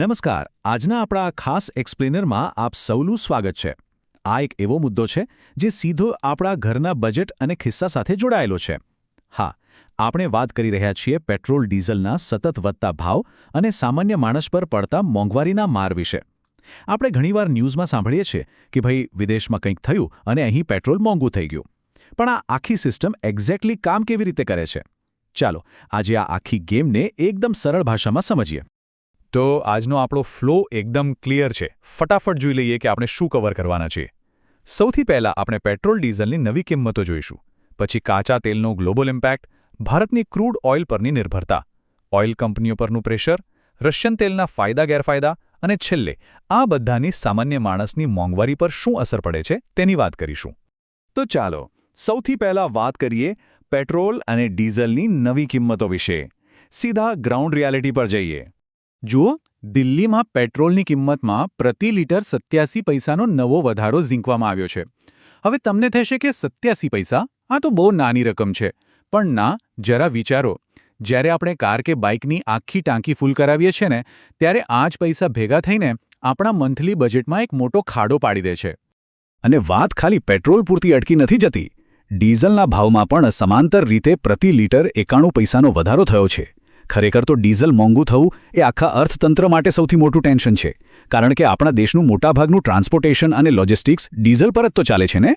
નમસ્કાર. આજના આપણા ખાસ એક્સપ્લેનરમાં આપ સૌનું સ્વાગત છે. આ એક એવો મુદ્દો છે જે સીધો આપણા ઘરના બજેટ અને ખિસ્સા સાથે જોડાયેલો છે. હા, આપણે વાત કરી રહ્યા છીએ પેટ્રોલ ડીઝલના સતત વધતા ભાવ અને સામાન્ય માણસ પર પડતા મોંઘવારીના માર વિશે. આપણે ઘણીવાર ન્યૂઝમાં સાંભળીએ છીએ કે ભાઈ વિદેશમાં કંઈક થયું અને અહીં પેટ્રોલ મોંઘું થઈ ગયું. પણ આ આખી સિસ્ટમ એક્ઝેક્ટલી કામ કેવી રીતે કરે છે? ચાલો આજે આ આખી ગેમને એકદમ સરળ ભાષામાં સમજીએ. તો આજનો આપણો ફ્લો એકદમ ક્લિયર છે. ફટાફટ જોઈ લઈએ કે આપણે શું કવર કરવાના છીએ. સૌથી પહેલાં આપણે પેટ્રોલ ડીઝલની નવી કિંમતો જોઈશું. પછી કાચા તેલનો ગ્લોબલ ઇમ્પેક્ટ, ભારતની ક્રૂડ ઓઇલ પરની નિર્ભરતા, ઓઇલ કંપનીઓ પરનું પ્રેશર, રશિયન તેલના ફાયદા ગેરફાયદા અને છેલ્લે આ બધાની સામાન્ય માણસની મોંઘવારી પર શું અસર પડે છે તેની વાત કરીશું. તો ચાલો સૌથી પહેલાં વાત કરીએ પેટ્રોલ અને ડીઝલની નવી કિંમતો વિશે. સીધા ગ્રાઉન્ડ રિયાલિટી પર જઈએ. જુઓ, દિલ્હીમાં પેટ્રોલની કિંમતમાં પ્રતિ લિટર 87 પૈસાનો નવો વધારો ઝીંકવામાં આવ્યો છે. હવે તમને થશે કે 87 પૈસા આ તો બહુ નાની રકમ છે. પણ ના, જરા વિચારો. જ્યારે આપણે કાર કે બાઇકની આખી ટાંકી ફૂલ કરાવીએ છીએ ને, ત્યારે આ જ પૈસા ભેગા થઈને આપણા મંથલી બજેટમાં એક મોટો ખાડો પાડી દે છે. અને વાત ખાલી પેટ્રોલ પૂરતી અટકી નથી જતી. ડીઝલના ભાવમાં પણ સમાંતર રીતે પ્રતિ લિટર 91 પૈસાનો વધારો થયો છે. ખરેખર તો ડીઝલ મોંઘું થવું એ આખા અર્થતંત્ર માટે સૌથી મોટું ટેન્શન છે. કારણ કે આપણા દેશનું મોટાભાગનું ટ્રાન્સપોર્ટેશન અને લોજિસ્ટિક્સ ડીઝલ પર જ તો ચાલે છે ને.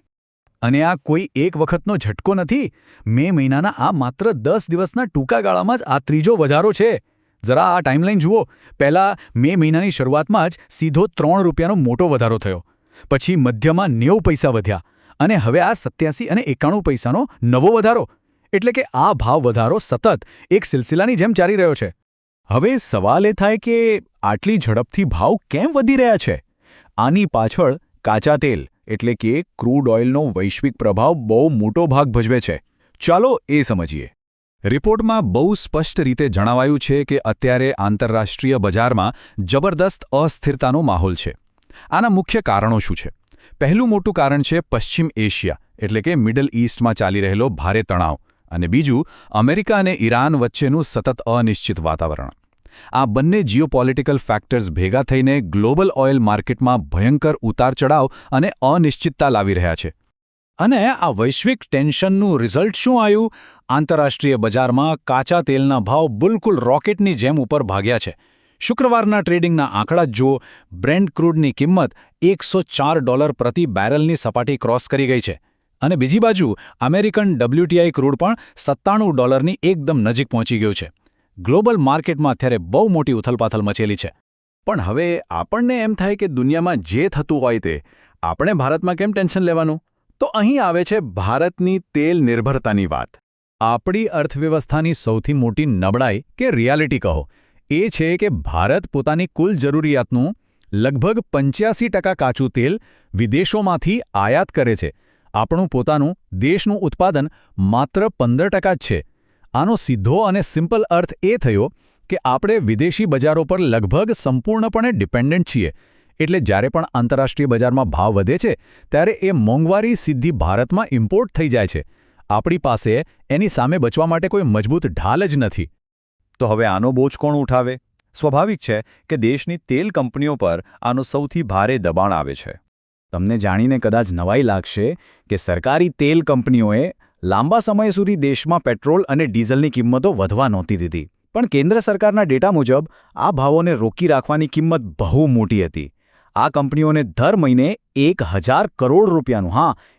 અને આ કોઈ એક વખતનો ઝટકો નથી. મે મહિનાના આ માત્ર 10 દિવસના ટૂંકા ગાળામાં જ આ ત્રીજો વધારો છે. જરા આ ટાઈમલાઈન જુઓ. પહેલાં મે મહિનાની શરૂઆતમાં જ સીધો 3 રૂપિયાનો મોટો વધારો થયો. પછી મધ્યમાં 90 પૈસા વધ્યા અને હવે આ 87 અને 91 પૈસાનો નવો વધારો. એટલે કે આ ભાવ વધારો સતત એક સિલસિલાની જેમ ચાલી રહ્યો છે. હવે સવાલ એ થાય કે આટલી ઝડપથી ભાવ કેમ વધી રહ્યા છે? આની પાછળ કાચા તેલ એટલે કે ક્રૂડ ઓઇલનો વૈશ્વિક પ્રભાવ બહુ મોટો ભાગ ભજવે છે. ચાલો એ સમજીએ. રિપોર્ટમાં બહુ સ્પષ્ટ રીતે જણાવાયું છે કે અત્યારે આંતરરાષ્ટ્રીય બજારમાં જબરદસ્ત અસ્થિરતાનો માહોલ છે. આના મુખ્ય કારણો શું છે? પહેલું મોટું કારણ છે પશ્ચિમ એશિયા એટલે કે મિડલ ઇસ્ટમાં ચાલી રહેલો ભારે તણાવ. અને બીજું અમેરિકા અને ઈરાન વચ્ચેનું સતત અનિશ્ચિત વાતાવરણ. આ બંને જીઓપોલિટિકલ ફેક્ટર્સ ભેગા થઈને ગ્લોબલ ઓઇલ માર્કેટમાં ભયંકર ઉતાર-ચઢાવ અને અનિશ્ચિતતા લાવી રહ્યા છે. અને આ વૈશ્વિક ટેન્શનનું રિઝલ્ટ શું આવ્યું? આંતરરાષ્ટ્રીય બજારમાં કાચા તેલના ભાવ બિલકુલ રોકેટની જેમ ઉપર ભાગ્યા છે. શુક્રવારના ટ્રેડિંગના આંકડા જ જુઓ. બ્રેન્ટ ક્રૂડની કિંમત $104 પ્રતિ બેરલની સપાટી ક્રોસ કરી ગઈ છે. અને બીજી બાજુ અમેરિકન WTI ક્રૂડ પણ $97ની એકદમ નજીક પહોંચી ગયું છે. ગ્લોબલ માર્કેટમાં અત્યારે બહુ મોટી ઉથલપાથલ મચેલી છે. પણ હવે આપણને એમ થાય કે દુનિયામાં જે થતું હોય તે આપણે ભારતમાં કેમ ટેન્શન લેવાનું? તો અહીં આવે છે ભારતની તેલ નિર્ભરતાની વાત. આપણી અર્થવ્યવસ્થાની સૌથી મોટી નબળાઈ કે રિયાલિટી કહો એ છે કે ભારત પોતાની કુલ જરૂરિયાતનું લગભગ 85% કાચું તેલ વિદેશોમાંથી આયાત કરે છે. આપણું પોતાનું દેશનું ઉત્પાદન માત્ર 15% જ છે. આનો સીધો અને સિમ્પલ અર્થ એ થયો કે આપણે વિદેશી બજારો પર લગભગ સંપૂર્ણપણે ડિપેન્ડન્ટ છીએ. એટલે જ્યારે પણ આંતરરાષ્ટ્રીય બજારમાં ભાવ વધે છે ત્યારે એ મોંઘવારી સીધી ભારતમાં ઇમ્પોર્ટ થઈ જાય છે. આપણી પાસે એની સામે બચવા માટે કોઈ મજબૂત ઢાલ જ નથી. તો હવે આનો બોજ કોણ ઉઠાવે? સ્વાભાવિક છે કે દેશની તેલ કંપનીઓ પર આનો સૌથી ભારે દબાણ આવે છે. તમને જાણીને કદાચ નવાઈ લાગશે કે સરકારી તેલ કંપનીઓએ લાંબા સમય સુધી દેશમાં પેટ્રોલ અને ડીઝલની કિંમતો વધવા નહોતી દીધી. પણ કેન્દ્ર સરકારના ડેટા મુજબ આ ભાવોને રોકી રાખવાની કિંમત બહુ મોટી હતી. આ કંપનીઓને દર મહિને 1000 કરોડ રૂપિયાનું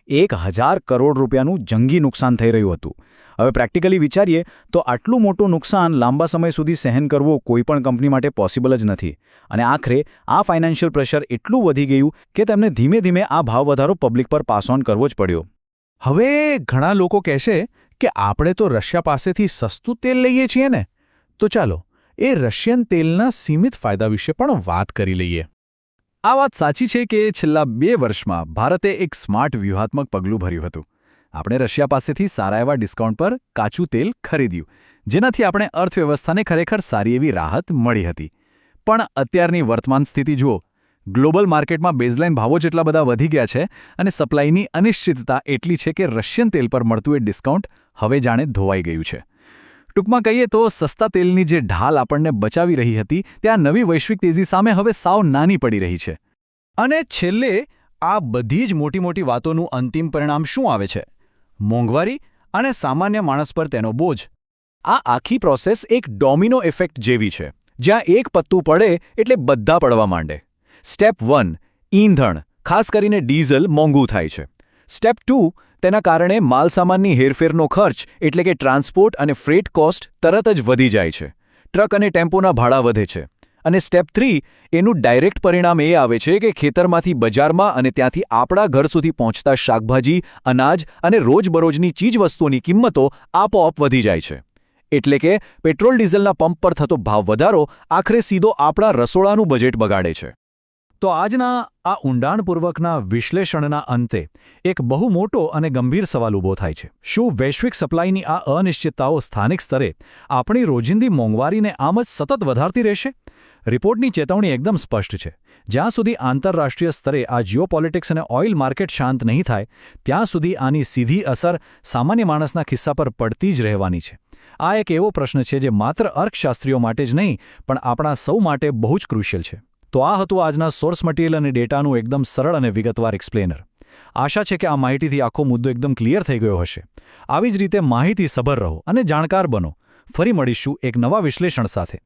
1000 કરોડ રૂપિયાનું જંગી નુકસાન થઈ રહ્યું હતું. હવે પ્રેક્ટિકલી વિચારીએ તો આટલું મોટું નુકસાન લાંબા સમય સુધી સહન કરવું કોઈપણ કંપની માટે પોસિબલ જ નથી. અને આખરે આ ફાઇનાન્શિયલ પ્રેશર એટલું વધી ગયું કે તેમને ધીમે ધીમે આ ભાવ વધારો પબ્લિક પર પાસ ઓન કરવો જ પડ્યો. હવે ઘણા લોકો કહેશે કે આપણે તો રશિયા પાસેથી સસ્તું તેલ લઈએ છીએ ને. તો ચાલો એ રશિયન તેલના સીમિત ફાયદા વિશે પણ વાત કરી લઈએ. આ વાત સાચી છે કે છેલ્લા 2 વર્ષમાં ભારતે એક સ્માર્ટ વ્યૂહાત્મક પગલું ભર્યું હતું. આપણે રશિયા પાસેથી સારા એવા ડિસ્કાઉન્ટ પર કાચું તેલ ખરીદ્યું, જેનાથી આપણે અર્થવ્યવસ્થાને ખરેખર સારી એવી રાહત મળી હતી. પણ અત્યારની વર્તમાન સ્થિતિ જુઓ. ગ્લોબલ માર્કેટમાં બેઝલાઇન ભાવો જેટલા બધા વધી ગયા છે અને સપ્લાયની અનિશ્ચિતતા એટલી છે કે રશિયન તેલ પર મળતું એ ડિસ્કાઉન્ટ હવે જાણે ધોવાઈ ગયું છે. ટૂંકમાં કહીએ તો સસ્તા તેલની જે ઢાલ આપણને બચાવી રહી હતી ત્યાં નવી વૈશ્વિક તેજી સામે હવે સાવ નાની પડી રહી છે. અને છેલ્લે આ બધી જ મોટી વાતોનું અંતિમ પરિણામ શું આવે છે? મોંઘવારી અને સામાન્ય માણસ પર તેનો બોજ. આ આખી પ્રોસેસ એક ડોમિનો ઇફેક્ટ જેવી છે, જ્યાં એક પત્તું પડે એટલે બધા પડવા માંડે. સ્ટેપ 1 ઈંધણ, ખાસ કરીને ડીઝલ મોંઘું થાય છે. સ્ટેપ 2 તેના કારણે માલસામાનની હેરફેરનો ખર્ચ એટલે કે ટ્રાન્સપોર્ટ અને ફ્રેટ કોસ્ટ તરત જ વધી જાય છે. ટ્રક અને ટેમ્પોના ભાડા વધે છે. અને સ્ટેપ 3 એનું ડાયરેક્ટ પરિણામ એ આવે છે કે ખેતરમાંથી બજારમાં અને ત્યાંથી આપણા ઘર સુધી પહોંચતા શાકભાજી, અનાજ અને રોજબરોજની ચીજવસ્તુઓની કિંમતો આપોઆપ વધી જાય છે. એટલે કે પેટ્રોલ ડીઝલના પંપ પર થતો ભાવ વધારો આખરે સીધો આપણા રસોડાનું બજેટ બગાડે છે. તો આજના આ ઊંડાણપૂર્વકના વિશ્લેષણના અંતે એક બહુ મોટો અને ગંભીર સવાલ ઊભો થાય છે. શું વૈશ્વિક સપ્લાયની આ અનિશ્ચિતતાઓ સ્થાનિક સ્તરે આપણી રોજિંદી મોંઘવારીને આમ જ સતત વધારતી રહેશે? રિપોર્ટની ચેતવણી એકદમ સ્પષ્ટ છે. જ્યાં સુધી આંતરરાષ્ટ્રીય સ્તરે આ જીઓપોલિટિક્સ અને ઓઇલ માર્કેટ શાંત નહીં થાય, ત્યાં સુધી આની સીધી અસર સામાન્ય માણસના ખિસ્સા પર પડતી જ રહેવાની છે. આ એક એવો પ્રશ્ન છે જે માત્ર અર્થશાસ્ત્રીઓ માટે જ નહીં, પણ આપણા સૌ માટે બહુ જ ક્રુશિયલ છે. તો આ હતું આજના સોર્સ મટીરિયલ અને ડેટાનું એકદમ સરળ અને વિગતવાર એક્સપ્લેનર. આશા છે કે આ માહિતીથી આખો મુદ્દો એકદમ ક્લિયર થઈ ગયો હશે. આવી જ રીતે માહિતીસભર રહો અને જાણકાર બનો. ફરી મળીશું એક નવા વિશ્લેષણ સાથે.